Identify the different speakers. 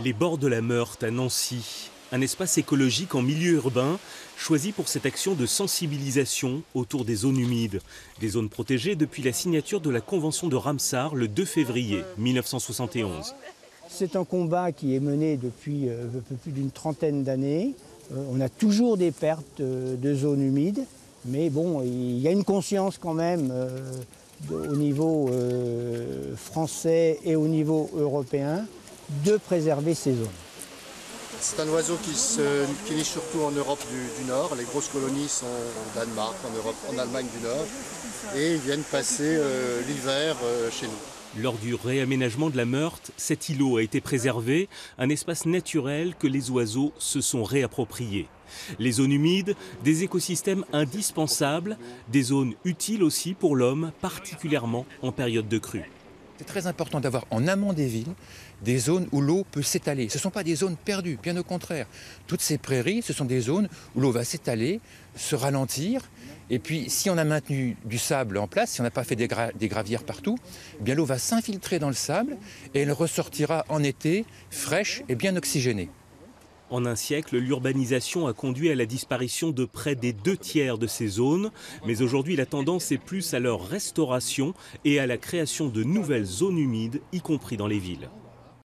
Speaker 1: Les bords de la Meurthe à Nancy, un espace écologique en milieu urbain, choisi pour cette action de sensibilisation autour des zones humides. Des zones protégées depuis la signature de la Convention de Ramsar le 2 février 1971.
Speaker 2: C'est un combat qui est mené depuis un peu plus d'une trentaine d'années. On a toujours des pertes de zones humides, mais bon, il y a une conscience quand même au niveau français et au niveau européen de préserver ces zones.
Speaker 3: C'est un oiseau qui niche surtout en Europe du Nord. Les grosses colonies sont au Danemark, en Europe, en Allemagne du Nord, et ils viennent passer l'hiver chez nous.
Speaker 1: Lors du réaménagement de la Meurthe, cet îlot a été préservé, un espace naturel que les oiseaux se sont réappropriés. Les zones humides, des écosystèmes indispensables, des zones utiles aussi pour l'homme, particulièrement en période de crue.
Speaker 4: C'est très important d'avoir en amont des villes des zones où l'eau peut s'étaler. Ce ne sont pas des zones perdues, bien au contraire. Toutes ces prairies, ce sont des zones où l'eau va s'étaler, se ralentir. Et puis, si on a maintenu du sable en place, si on n'a pas fait des gravières partout, eh bien l'eau va s'infiltrer dans le sable et elle ressortira en été fraîche et bien oxygénée.
Speaker 1: En un siècle, l'urbanisation a conduit à la disparition de près des 2/3 de ces zones. Mais aujourd'hui, la tendance est plus à leur restauration et à la création de nouvelles zones humides, y compris dans les villes.